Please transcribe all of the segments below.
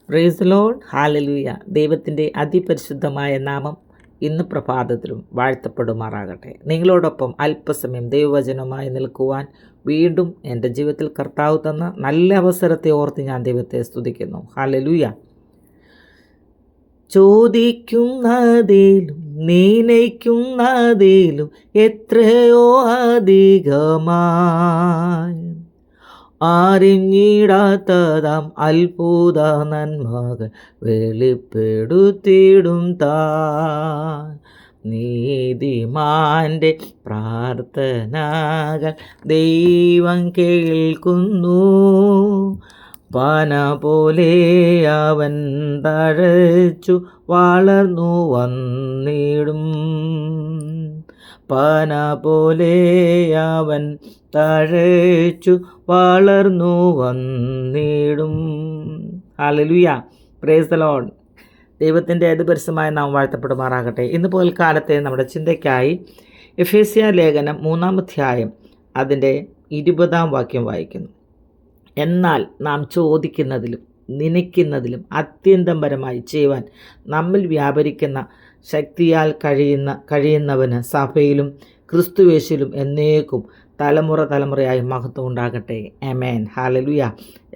Praise the Lord. Hallelujah. ദൈവത്തിൻ്റെ അതിപരിശുദ്ധമായ നാമം ഇന്ന് പ്രഭാതത്തിലും വാഴ്ത്തപ്പെടുമാറാകട്ടെ. നിങ്ങളോടൊപ്പം അല്പസമയം ദൈവവചനവുമായി നിൽക്കുവാൻ വീണ്ടും എൻ്റെ ജീവിതത്തിൽ കർത്താവ് തന്ന നല്ല അവസരത്തെ ഓർത്ത് ഞാൻ ദൈവത്തെ സ്തുതിക്കുന്നു. ഹല്ലേലൂയ. ചോദിക്കുന്നതിലും നനയ്ക്കുന്നതിലും എത്രയോ അധികമായി അറിഞ്ഞിടാത്തതാം അത്ഭുത നന്മകൾ വെളിപ്പെടുത്തിയിടും താൻ. നീതിമാൻ്റെ പ്രാർത്ഥനകൾ ദൈവം കേൾക്കുന്നു. പന പോലെ അവൻ തഴച്ചു വളർന്നു വന്നിടും. പന പോലെ അവൻ തഴച്ചു വളർന്നു വന്നിടും. ഹല്ലേലൂയ. Praise the Lord. ദൈവത്തിൻ്റെ അതിപരിശുദ്ധമായ നാമം വാഴ്ത്തപ്പെടുമാറാകട്ടെ. ഇന്ന് പകൽക്കാലത്തെ നമ്മുടെ ചിന്തയ്ക്കായി എഫേസ്യ ലേഖനം 3-ാം അധ്യായം അതിൻ്റെ 20-ാം വാക്യം വായിക്കുന്നു. എന്നാൽ നാം ചോദിക്കുന്നതിലും നനയ്ക്കുന്നതിലും അത്യന്തം പരമായി ചെയ്യുവാൻ നമ്മിൽ വ്യാപരിക്കുന്ന ശക്തിയാൽ കഴിയുന്നവന് സഭയിലും ക്രിസ്തുയേശുവിലും എന്നേക്കും തലമുറയായി മഹത്വം ഉണ്ടാകട്ടെ. ആമേൻ. ഹല്ലേലൂയ.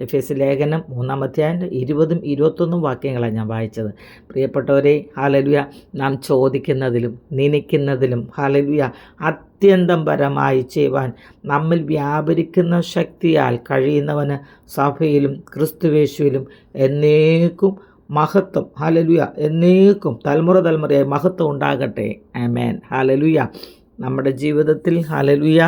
എഫേസ്യ ലേഖനം 3-ാം അധ്യായം 20-ഉം 21-ഉം വാക്യങ്ങളാണ് ഞാൻ വായിച്ചത്. പ്രിയപ്പെട്ടവരെ, ഹല്ലേലൂയ, നാം ചോദിക്കുന്നതിലും നനയ്ക്കുന്നതിലും ഹല്ലേലൂയ അത്യന്തം പരമായി ചെയ്യുവാൻ നമ്മിൽ വ്യാപരിക്കുന്ന ശക്തിയാൽ കഴിയുന്നവന് സഭയിലും ക്രിസ്തുയേശുവിലും എന്നേക്കും മഹത്വം, ഹല്ലേലൂയ, എന്നേക്കും തലമുറയായി മഹത്വം ഉണ്ടാകട്ടെ. ആമേൻ. ഹല്ലേലൂയ. നമ്മുടെ ജീവിതത്തിൽ ഹല്ലേലൂയ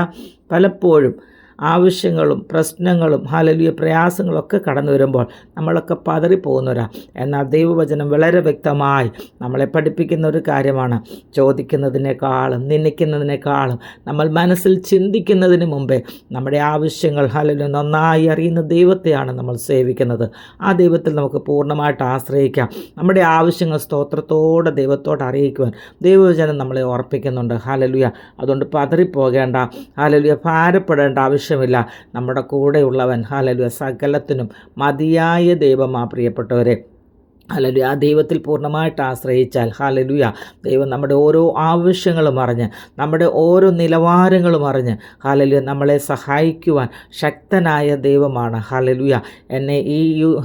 പലപ്പോഴും ആവശ്യങ്ങളും പ്രശ്നങ്ങളും ഹല്ലേലൂയ പ്രയാസങ്ങളൊക്കെ കടന്നു വരുമ്പോൾ നമ്മളൊക്കെ പതറിപ്പോകുന്നവരാ. എന്നാൽ ദൈവവചനം വളരെ വ്യക്തമായി നമ്മളെ പഠിപ്പിക്കുന്ന ഒരു കാര്യമാണ്. ചോദിക്കുന്നതിനേക്കാളും നനയ്ക്കുന്നതിനേക്കാളും നമ്മൾ മനസ്സിൽ ചിന്തിക്കുന്നതിന് മുമ്പേ നമ്മുടെ ആവശ്യങ്ങൾ ഹല്ലേലൂയ നന്നായി അറിയുന്ന ദൈവത്തെയാണ് നമ്മൾ സേവിക്കുന്നത്. ആ ദൈവത്തിൽ നമുക്ക് പൂർണ്ണമായിട്ട് ആശ്രയിക്കാം. നമ്മുടെ ആവശ്യങ്ങൾ സ്തോത്രത്തോടെ ദൈവത്തോട് അറിയിക്കുവാൻ ദൈവവചനം നമ്മളെ ഓർപ്പിക്കുന്നുണ്ട്. ഹല്ലേലൂയ. അതുകൊണ്ട് പതറിപ്പോകേണ്ട, ഹല്ലേലൂയ ഭാരപ്പെടേണ്ട ആവശ്യമില്ല. നമ്മുടെ കൂടെയുള്ളവൻ ഹല്ലേലൂയ സകലത്തിനും മതിയായ ദൈവമാ. പ്രിയപ്പെട്ടവരെ, ഹല്ലേലൂയ, ആ ദൈവത്തിൽ പൂർണ്ണമായിട്ട് ആശ്രയിച്ചാൽ ഹല്ലേലൂയ ദൈവം നമ്മുടെ ഓരോ ആവശ്യങ്ങളും അറിഞ്ഞ് നമ്മുടെ ഓരോ നിലവാരങ്ങളും അറിഞ്ഞ് ഹല്ലേലൂയ നമ്മളെ സഹായിക്കുവാൻ ശക്തനായ ദൈവമാണ്. ഹല്ലേലൂയ.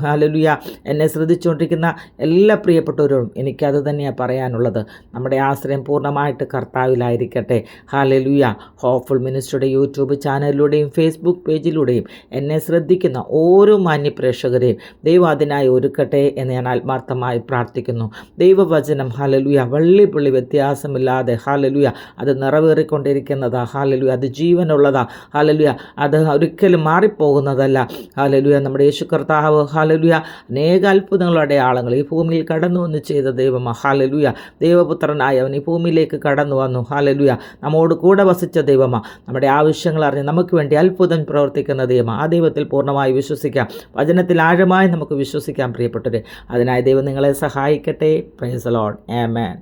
ഹല്ലേലൂയ എന്നെ ശ്രദ്ധിച്ചുകൊണ്ടിരിക്കുന്ന എല്ലാ പ്രിയപ്പെട്ടവരോടും എനിക്കത് തന്നെയാണ് പറയാനുള്ളത്. നമ്മുടെ ആശ്രയം പൂർണ്ണമായിട്ട് കർത്താവിലായിരിക്കട്ടെ. ഹല്ലേലൂയ. ഹോപ്പ്ഫുൾ മിനിസ്ട്രിയുടെ യൂട്യൂബ് ചാനലിലൂടെയും ഫേസ്ബുക്ക് പേജിലൂടെയും എന്നെ ശ്രദ്ധിക്കുന്ന ഓരോ മാന്യപ്രേക്ഷകരെയും ദൈവം അതിനായി ഒരുക്കട്ടെ എന്ന് ഞാൻ ആത്മാർത്ഥമായി പ്രാർത്ഥിക്കുന്നു. ദൈവവചനം ഹല്ലേലൂയ വള്ളിപ്പുള്ളി വ്യത്യാസമില്ലാതെ ഹല്ലേലൂയ അത് നിറവേറിക്കൊണ്ടിരിക്കുന്നതാ. ഹല്ലേലൂയ അത് ജീവനുള്ളതാ. ഹല്ലേലൂയ അത് ഒരിക്കലും മാറിപ്പോകുന്നതല്ല. ഹല്ലേലൂയ നമ്മുടെ യേശു കർത്താവ് ഹല്ലേലൂയ അനേക അത്ഭുതങ്ങളുടെ അടയാളങ്ങൾ ഈ ഭൂമിയിൽ കടന്നു വന്ന് ചെയ്ത ദൈവമാ. ഹല്ലേലൂയ ദൈവപുത്രനായി അവൻ ഈ ഭൂമിയിലേക്ക് കടന്നു വന്നു. ഹല്ലേലൂയ നമ്മോട് കൂടെ വസിച്ച ദൈവമാ. നമ്മുടെ ആവശ്യങ്ങൾ അറിഞ്ഞ് നമുക്ക് വേണ്ടി അത്ഭുതം പ്രവർത്തിക്കുന്ന ദൈവമാ. ആ ദൈവത്തിൽ പൂർണ്ണമായി വിശ്വസിക്കാം. വചനത്തിൽ ആഴമായി നമുക്ക് വിശ്വസിക്കാം. പ്രിയപ്പെട്ടവരെ, അതിനായി ദൈവം നിങ്ങളെ സഹായിക്കട്ടെ. Praise the Lord. ആമേൻ.